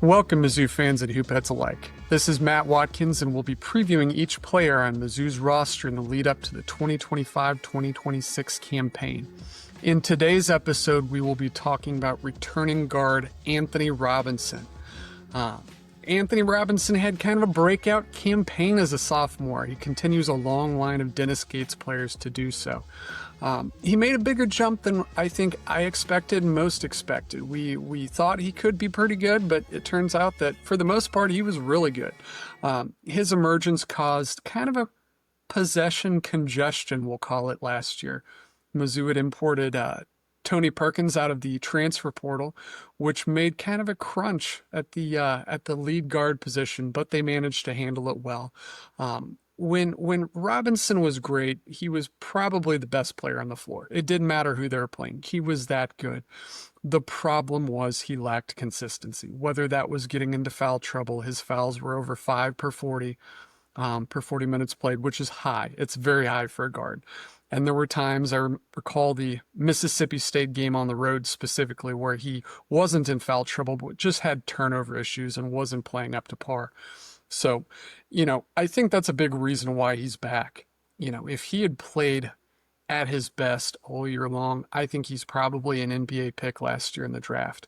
Welcome, Mizzou fans and Hoopettes alike. This is Matt Watkins, and we'll be previewing each player on Mizzou's roster in the lead up to the 2025-2026 campaign. In today's episode, we will be talking about returning guard Anthony Robinson. Anthony Robinson had kind of a breakout campaign as a sophomore. He continues a long line of Dennis Gates players to do so. He made a bigger jump than I think I expected and most expected. We thought he could be pretty good, but it turns out that for the most part, he was really good. His emergence caused kind of a possession congestion, we'll call it, last year. Mizzou had imported Tony Perkins out of the transfer portal, which made kind of a crunch at the lead guard position, but they managed to handle it well. When Robinson was great, he was probably the best player on the floor. It didn't matter who they were playing. He was that good. The problem was he lacked consistency, whether that was getting into foul trouble. His fouls were over 5 per 40 minutes played, which is high. It's very high for a guard. And there were times, I recall the Mississippi State game on the road specifically, where he wasn't in foul trouble, but just had turnover issues and wasn't playing up to par. So, I think that's a big reason why he's back. If he had played at his best all year long, I think he's probably an NBA pick last year in the draft.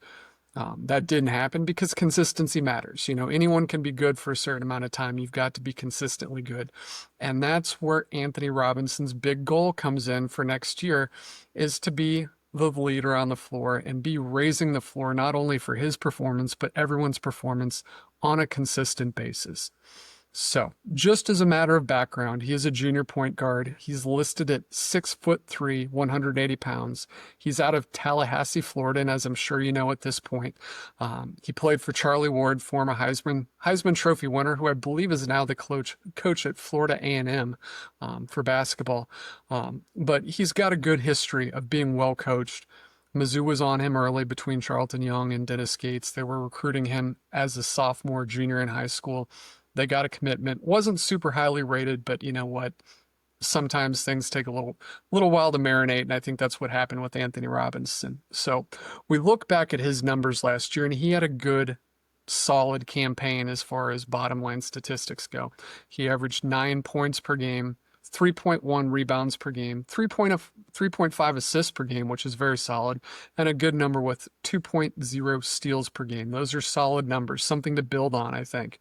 That didn't happen because consistency matters. Anyone can be good for a certain amount of time. You've got to be consistently good. And that's where Anthony Robinson's big goal comes in for next year, is to be the leader on the floor and be raising the floor not only for his performance, but everyone's performance on a consistent basis. So, just as a matter of background, he is a junior point guard. He's listed at 6'3", 180 pounds. He's out of Tallahassee, Florida, and as I'm sure you know at this point, he played for Charlie Ward, former Heisman Trophy winner, who I believe is now the coach at Florida A&M for basketball. But he's got a good history of being well coached. Mizzou was on him early between Charlton Young and Dennis Gates. They were recruiting him as a sophomore, junior in high school. They got a commitment. Wasn't super highly rated, but you know what? Sometimes things take a little while to marinate, and I think that's what happened with Anthony Robinson. So we look back at his numbers last year, and he had a good, solid campaign as far as bottom line statistics go. He averaged 9 points per game, 3.1 rebounds per game, 3.5 assists per game, which is very solid, and a good number with 2.0 steals per game. Those are solid numbers, something to build on, I think.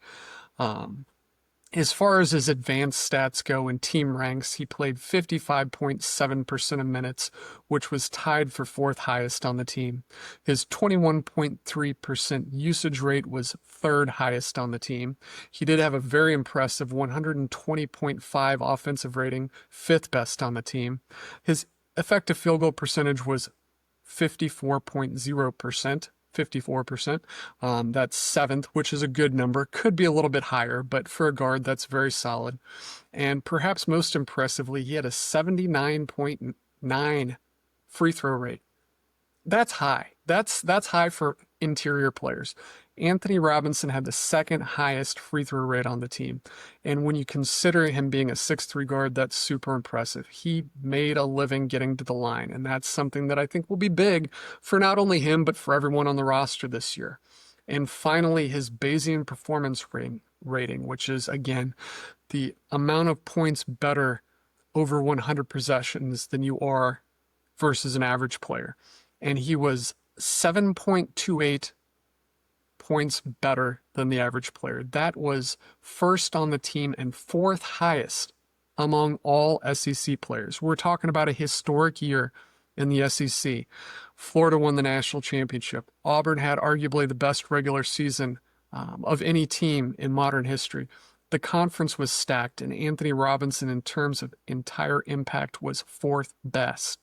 As far as his advanced stats go in team ranks, he played 55.7% of minutes, which was tied for 4th highest on the team. His 21.3% usage rate was 3rd highest on the team. He did have a very impressive 120.5 offensive rating, 5th best on the team. His effective field goal percentage was 54.0%. 54%. That's 7th, which is a good number. Could be a little bit higher, but for a guard, that's very solid. And perhaps most impressively, he had a 79.9 free throw rate. That's high. That's high for interior players. Anthony Robinson had the 2nd highest free throw rate on the team. And when you consider him being a 6'3" guard, that's super impressive. He made a living getting to the line, and that's something that I think will be big for not only him, but for everyone on the roster this year. And finally, his Bayesian performance rating, which is, again, the amount of points better over 100 possessions than you are versus an average player. And he was 7.28 points better than the average player. That was 1st on the team and 4th highest among all SEC players. We're talking about a historic year in the SEC. Florida won the national championship. Auburn had arguably the best regular season of any team in modern history. The conference was stacked, and Anthony Robinson, in terms of entire impact, was 4th best.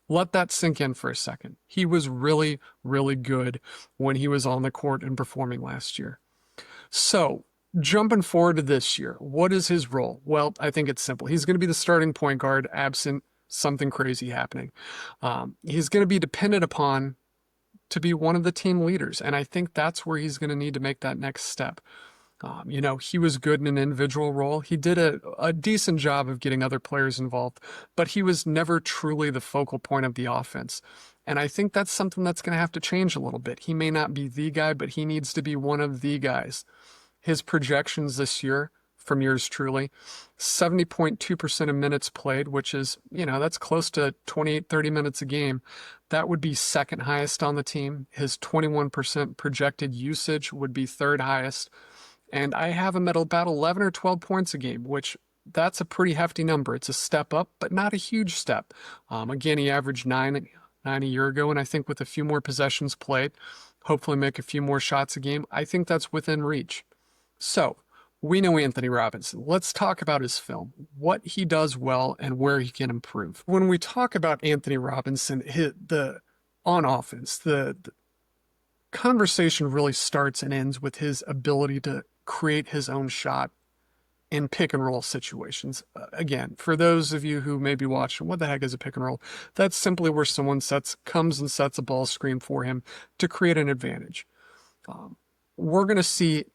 Let that sink in for a second. He was really, really good when he was on the court and performing last year. So, jumping forward to this year, what is his role? Well, I think it's simple. He's going to be the starting point guard, absent something crazy happening. He's going to be dependent upon to be one of the team leaders, and I think that's where he's going to need to make that next step. He was good in an individual role. He did a decent job of getting other players involved, but he was never truly the focal point of the offense. And I think that's something that's going to have to change a little bit. He may not be the guy, but he needs to be one of the guys. His projections this year from yours truly, 70.2% of minutes played, which is, that's close to 28, 30 minutes a game. That would be second highest on the team. His 21% projected usage would be third highest. And I have him at about 11 or 12 points a game, which that's a pretty hefty number. It's a step up, but not a huge step. Again, he averaged nine a year ago, and I think with a few more possessions played, hopefully make a few more shots a game, I think that's within reach. So, we know Anthony Robinson. Let's talk about his film, what he does well, and where he can improve. When we talk about Anthony Robinson, on offense, the conversation really starts and ends with his ability to create his own shot in pick and roll situations. Again, for those of you who may be watching, what the heck is a pick and roll? That's simply where someone comes and sets a ball screen for him to create an advantage. We're going to see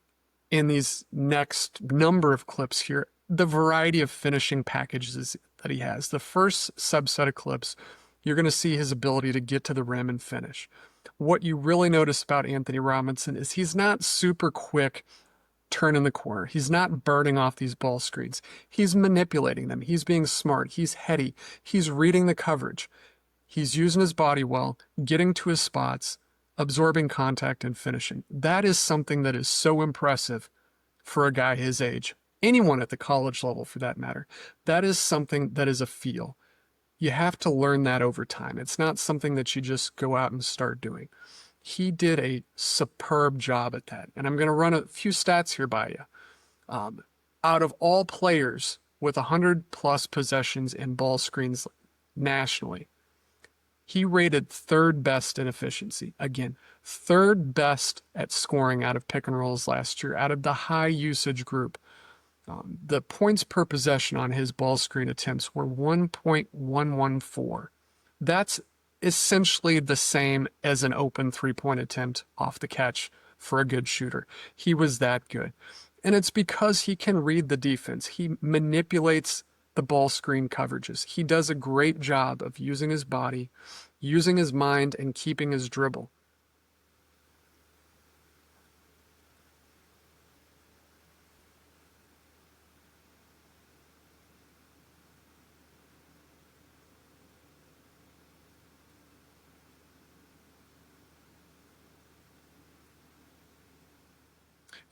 in these next number of clips here the variety of finishing packages that he has. The first subset of clips, you're going to see his ability to get to the rim and finish. What you really notice about Anthony Robinson is he's not super quick turning the corner. He's not burning off these ball screens. He's manipulating them. He's being smart. He's heady. He's reading the coverage. He's using his body well, getting to his spots, absorbing contact, and finishing. That is something that is so impressive for a guy his age. Anyone at the college level, for that matter. That is something that is a feel. You have to learn that over time. It's not something that you just go out and start doing. He did a superb job at that. And I'm going to run a few stats here by you. Out of all players with 100 plus possessions in ball screens nationally, he rated third best in efficiency. Again, third best at scoring out of pick and rolls last year, out of the high usage group. The points per possession on his ball screen attempts were 1.114. That's essentially the same as an open three-point attempt off the catch for a good shooter. He was that good. And it's because he can read the defense. He manipulates the ball screen coverages. He does a great job of using his body, using his mind, and keeping his dribble.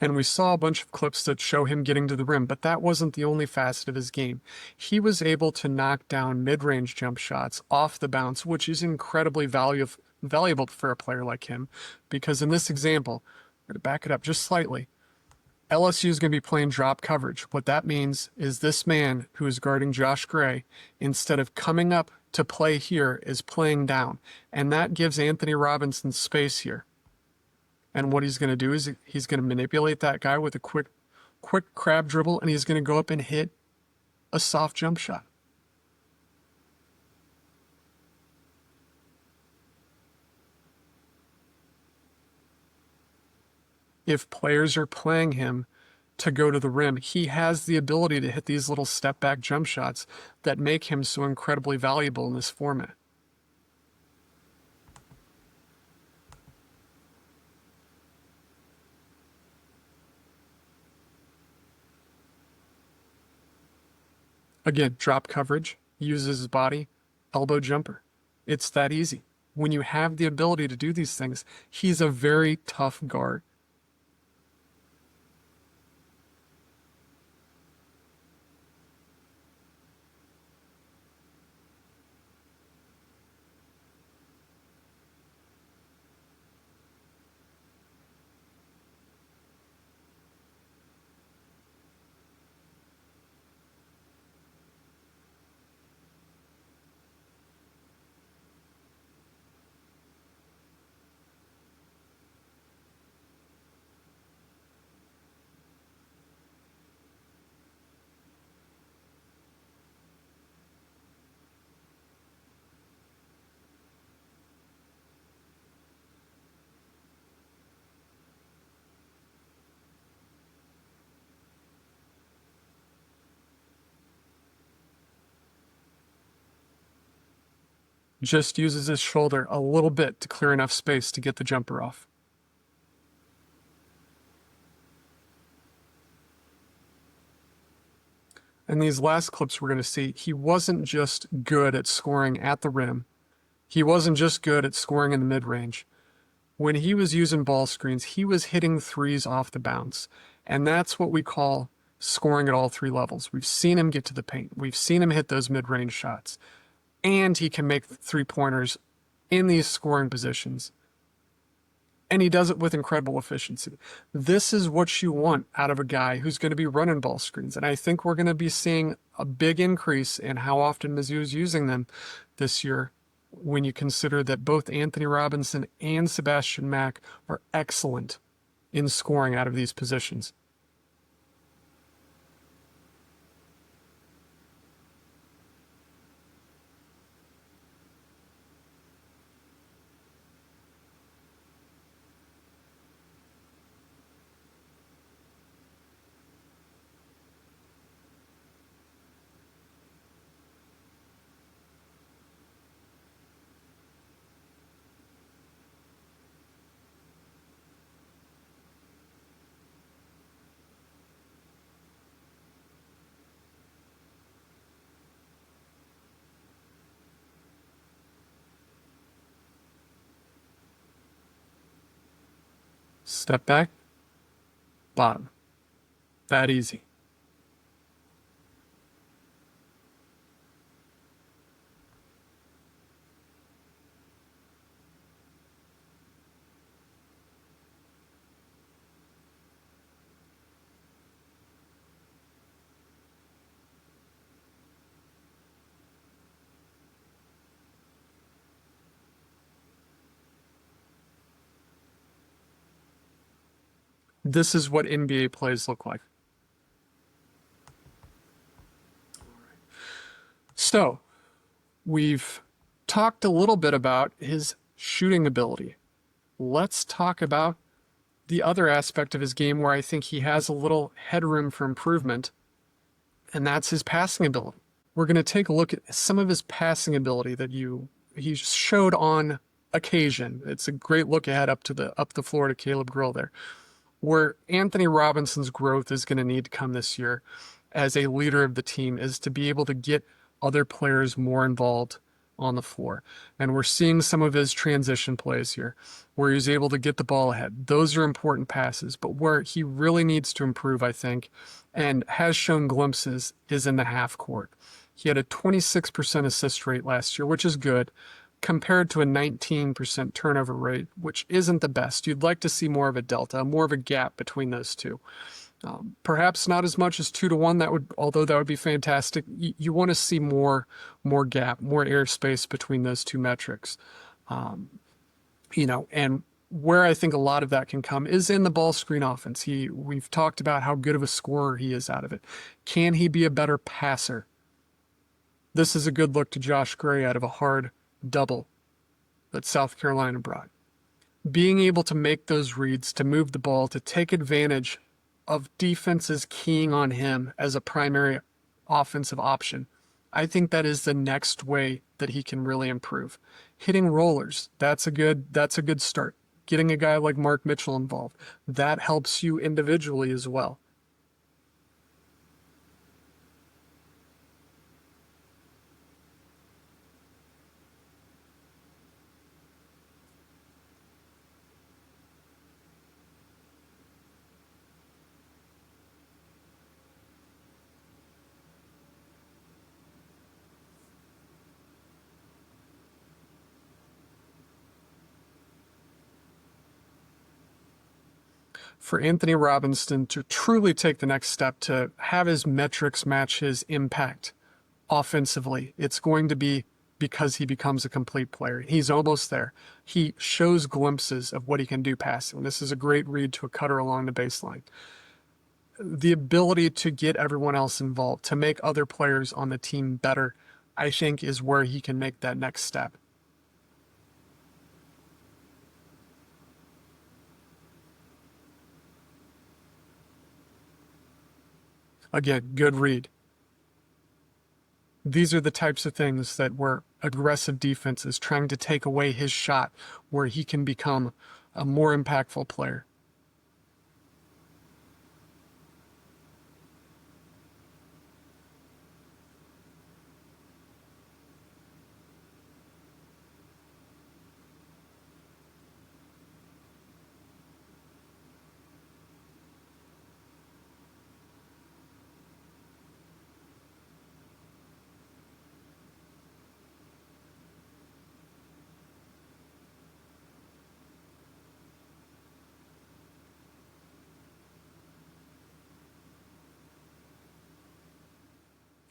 And we saw a bunch of clips that show him getting to the rim, but that wasn't the only facet of his game. He was able to knock down mid-range jump shots off the bounce, which is incredibly valuable for a player like him, because in this example, I'm going to back it up just slightly, LSU is going to be playing drop coverage. What that means is this man who is guarding Josh Gray, instead of coming up to play here, is playing down. And that gives Anthony Robinson space here. And what he's going to do is he's going to manipulate that guy with a quick crab dribble, and he's going to go up and hit a soft jump shot. If players are playing him to go to the rim, he has the ability to hit these little step back jump shots that make him so incredibly valuable in this format. Again, drop coverage, uses his body, elbow jumper. It's that easy. When you have the ability to do these things, he's a very tough guard. just uses his shoulder a little bit to clear enough space to get the jumper off. In these last clips we're going to see, he wasn't just good at scoring at the rim. He wasn't just good at scoring in the mid-range. When he was using ball screens, he was hitting threes off the bounce. And that's what we call scoring at all three levels. We've seen him get to the paint. We've seen him hit those mid-range shots. And he can make three-pointers in these scoring positions. And he does it with incredible efficiency. This is what you want out of a guy who's going to be running ball screens. And I think we're going to be seeing a big increase in how often Mizzou is using them this year when you consider that both Anthony Robinson and Sebastian Mack are excellent in scoring out of these positions. Step back, bottom. That easy. This is what NBA plays look like. So, we've talked a little bit about his shooting ability. Let's talk about the other aspect of his game where I think he has a little headroom for improvement, and that's his passing ability. We're going to take a look at some of his passing ability that he showed on occasion. It's a great look ahead up the floor to Caleb Grill there. Where Anthony Robinson's growth is going to need to come this year as a leader of the team is to be able to get other players more involved on the floor. And we're seeing some of his transition plays here where he's able to get the ball ahead. Those are important passes, but where he really needs to improve, I think, and has shown glimpses, is in the half court. He had a 26% assist rate last year, which is good, compared to a 19% turnover rate, which isn't the best. You'd like to see more of a delta, more of a gap between those two. Perhaps not as much as 2-to-1. Although that would be fantastic. You want to see more gap, more airspace between those two metrics. And where I think a lot of that can come is in the ball screen offense. We've talked about how good of a scorer he is out of it. Can he be a better passer? This is a good look to Josh Gray out of a hard double that South Carolina brought. Being able to make those reads, to move the ball, to take advantage of defenses keying on him as a primary offensive option, I think that is the next way that he can really improve. Hitting rollers, that's a good start. Getting a guy like Mark Mitchell involved, that helps you individually as well. For Anthony Robinson to truly take the next step, to have his metrics match his impact offensively, it's going to be because he becomes a complete player. He's almost there. He shows glimpses of what he can do passing. This is a great read to a cutter along the baseline. The ability to get everyone else involved, to make other players on the team better, I think is where he can make that next step. Again, good read. These are the types of things that where aggressive defense is trying to take away his shot, where he can become a more impactful player.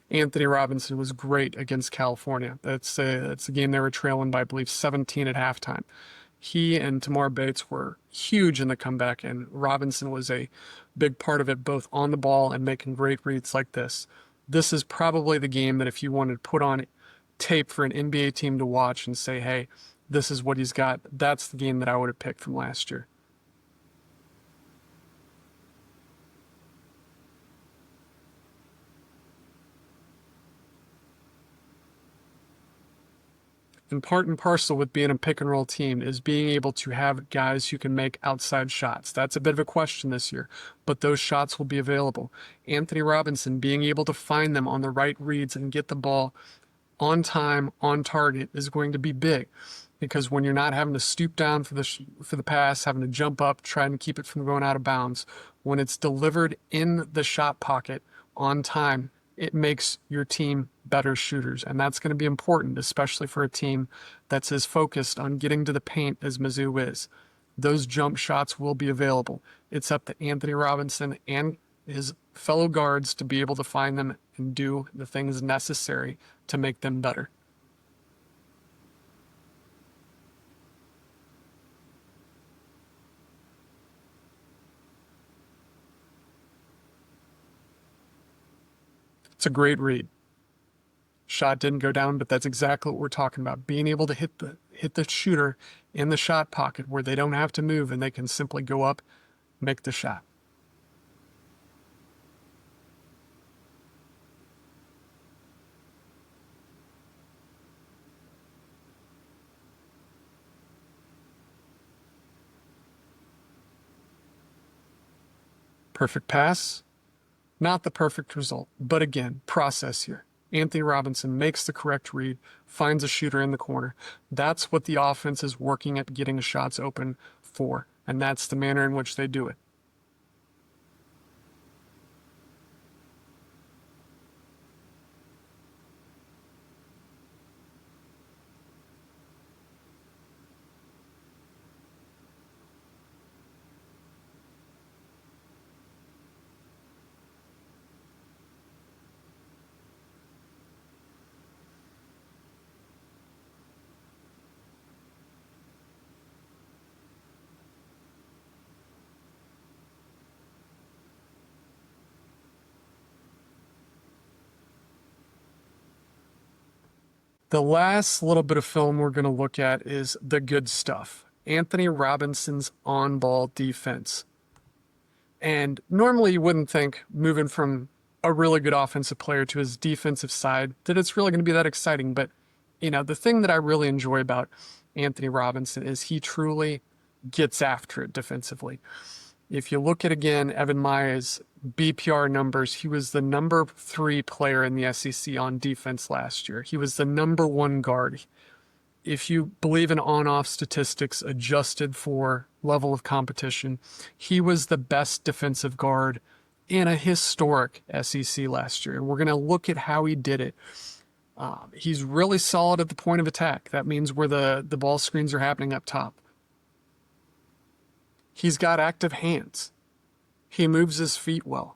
Anthony Robinson was great against California. That's a game they were trailing by, I believe, 17 at halftime. He and Tamar Bates were huge in the comeback, and Robinson was a big part of it, both on the ball and making great reads like this. This is probably the game that if you wanted to put on tape for an NBA team to watch and say, hey, this is what he's got, that's the game that I would have picked from last year. And part and parcel with being a pick and roll team is being able to have guys who can make outside shots. That's a bit of a question this year, but those shots will be available. Anthony Robinson being able to find them on the right reads and get the ball on time, on target is going to be big, because when you're not having to stoop down for the pass, having to jump up, trying to keep it from going out of bounds, when it's delivered in the shot pocket on time, it makes your team better shooters. And that's going to be important, especially for a team that's as focused on getting to the paint as Mizzou is. Those jump shots will be available. It's up to Anthony Robinson and his fellow guards to be able to find them and do the things necessary to make them better. It's a great read. Shot didn't go down, but that's exactly what we're talking about. Being able to hit the shooter in the shot pocket where they don't have to move and they can simply go up, make the shot. Perfect pass, not the perfect result, but again, process here. Anthony Robinson makes the correct read, finds a shooter in the corner. That's what the offense is working at getting shots open for, and that's the manner in which they do it. The last little bit of film we're going to look at is the good stuff. Anthony Robinson's on-ball defense. And normally you wouldn't think, moving from a really good offensive player to his defensive side, that it's really going to be that exciting. But, the thing that I really enjoy about Anthony Robinson is he truly gets after it defensively. If you look at, again, Evan Maya's BPR numbers, he was the number 3 player in the SEC on defense last year. He was the number 1 guard. If you believe in on-off statistics adjusted for level of competition, he was the best defensive guard in a historic SEC last year. And we're going to look at how he did it. He's really solid at the point of attack. That means where the ball screens are happening up top. He's got active hands. He moves his feet well.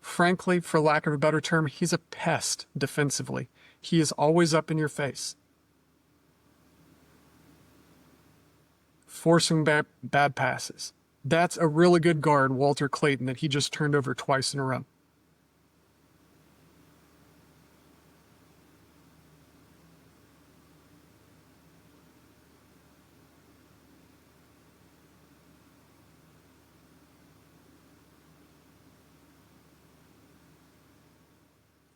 Frankly, for lack of a better term, he's a pest defensively. He is always up in your face. Forcing bad passes. That's a really good guard, Walter Clayton, that he just turned over twice in a row.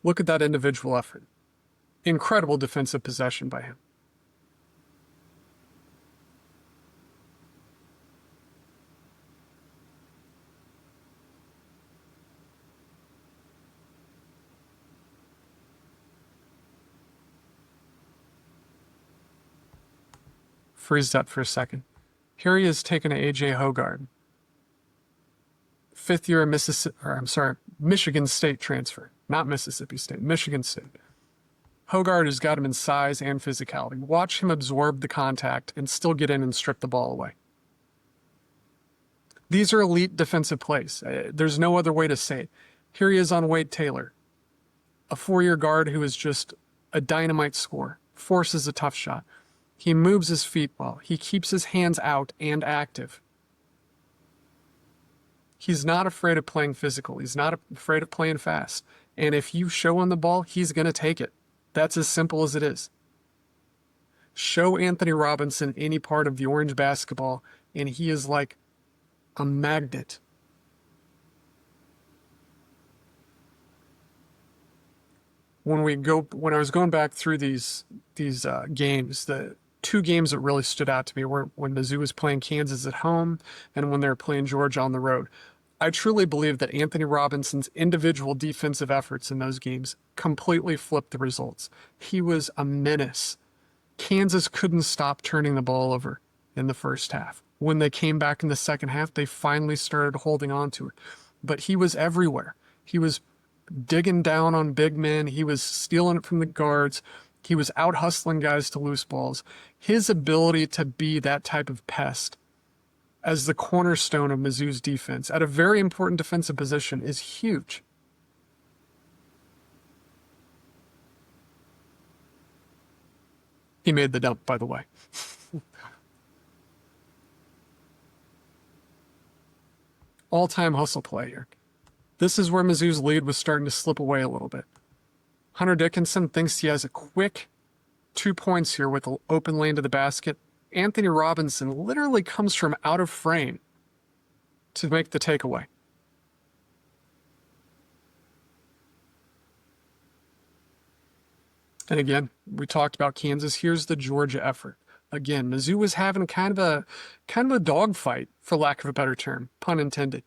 Look at that individual effort. Incredible defensive possession by him. Freeze that for a second. Here he is taking an A.J. Hoggard. Fifth year Michigan State transfer. Not Mississippi State, Michigan State. Hoggard has got him in size and physicality. Watch him absorb the contact and still get in and strip the ball away. These are elite defensive plays. There's no other way to say it. Here he is on Wade Taylor, a 4-year guard who is just a dynamite scorer, forces a tough shot. He moves his feet well. He keeps his hands out and active. He's not afraid of playing physical. He's not afraid of playing fast. And if you show him the ball, he's going to take it. That's as simple as it is. Show Anthony Robinson any part of the Orange basketball, and he is like a magnet. When I was going back through these games, the 2 games that really stood out to me were when Mizzou was playing Kansas at home and when they were playing Georgia on the road. I truly believe that Anthony Robinson's individual defensive efforts in those games completely flipped the results. He was a menace. Kansas couldn't stop turning the ball over in the first half. When they came back in the second half, they finally started holding on to it. But he was everywhere. He was digging down on big men. He was stealing it from the guards. He was out hustling guys to loose balls. His ability to be that type of pest as the cornerstone of Mizzou's defense at a very important defensive position is huge. He made the dump, by the way. All-time hustle play here. This is where Mizzou's lead was starting to slip away a little bit. Hunter Dickinson thinks he has a quick 2 points here with an open lane to the basket. Anthony Robinson literally comes from out of frame to make the takeaway. And again, we talked about Kansas. Here's the Georgia effort. Again, Mizzou was having kind of a dogfight, for lack of a better term, pun intended.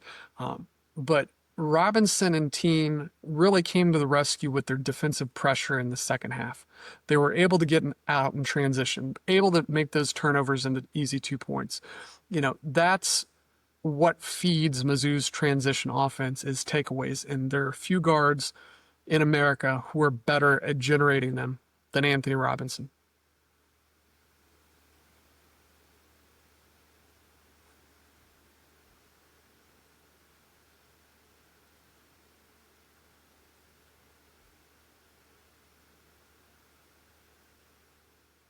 But Robinson and team really came to the rescue with their defensive pressure in the second half. They were able to get out in transition, able to make those turnovers into easy 2 points. That's what feeds Mizzou's transition offense is takeaways. And there are few guards in America who are better at generating them than Anthony Robinson.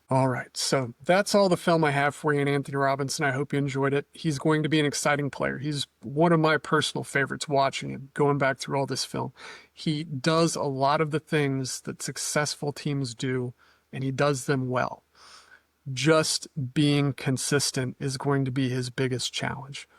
All right, so that's all the film I have for you on Anthony Robinson. I hope you enjoyed it. He's going to be an exciting player. He's one of my personal favorites watching him, going back through all this film. He does a lot of the things that successful teams do, and he does them well. Just being consistent is going to be his biggest challenge.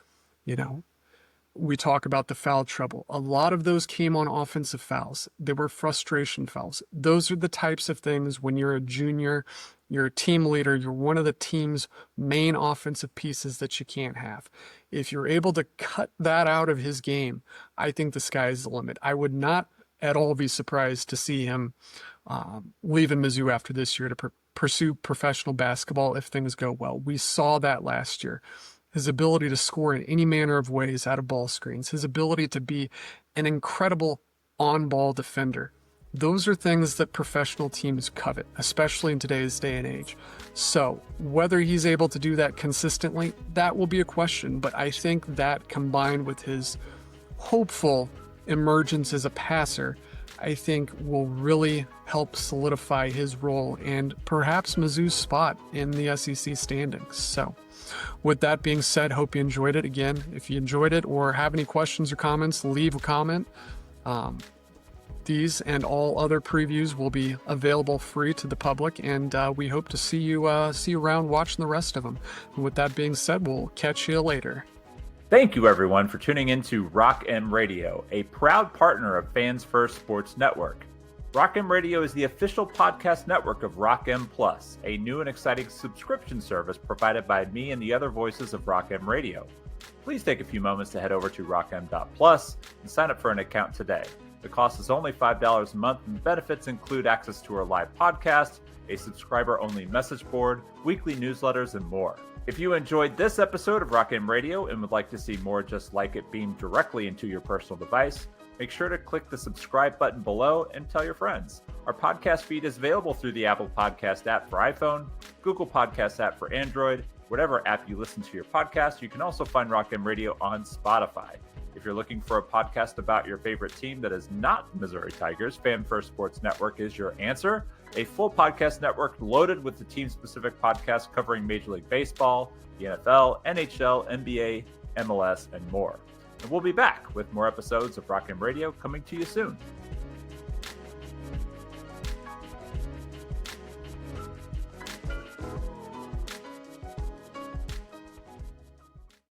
We talk about the foul trouble. A lot of those came on offensive fouls. They were frustration fouls. Those are the types of things when you're a junior, you're a team leader, you're one of the team's main offensive pieces that you can't have. If you're able to cut that out of his game, I think the sky's the limit. I would not at all be surprised to see him leaving Mizzou after this year to pursue professional basketball if things go well. We saw that last year. His ability to score in any manner of ways out of ball screens, his ability to be an incredible on-ball defender. Those are things that professional teams covet, especially in today's day and age. So whether he's able to do that consistently, that will be a question. But I think that combined with his hopeful emergence as a passer, I think will really help solidify his role and perhaps Mizzou's spot in the SEC standings. So with that being said, hope you enjoyed it. Again, if you enjoyed it or have any questions or comments, leave a comment. These and all other previews will be available free to the public, and we hope to see you around watching the rest of them. And with that being said, we'll catch you later. Thank you, everyone, for tuning in to Rock M Radio, a proud partner of Fans First Sports Network. Rock M Radio is the official podcast network of Rock M Plus, a new and exciting subscription service provided by me and the other voices of Rock M Radio. Please take a few moments to head over to rockm.plus and sign up for an account today. The cost is only $5 a month, and benefits include access to our live podcast, a subscriber-only message board, weekly newsletters, and more. If you enjoyed this episode of Rock M Radio and would like to see more just like it beamed directly into your personal device, make sure to click the subscribe button below and tell your friends. Our podcast feed is available through the Apple Podcast app for iPhone, Google Podcast app for Android, whatever app you listen to your podcast. You can also find Rock M Radio on Spotify. If you're looking for a podcast about your favorite team that is not Missouri Tigers, Fan First Sports Network is your answer. A full podcast network loaded with the team-specific podcasts covering Major League Baseball, the NFL, NHL, NBA, MLS, and more. And we'll be back with more episodes of Rock M Radio coming to you soon.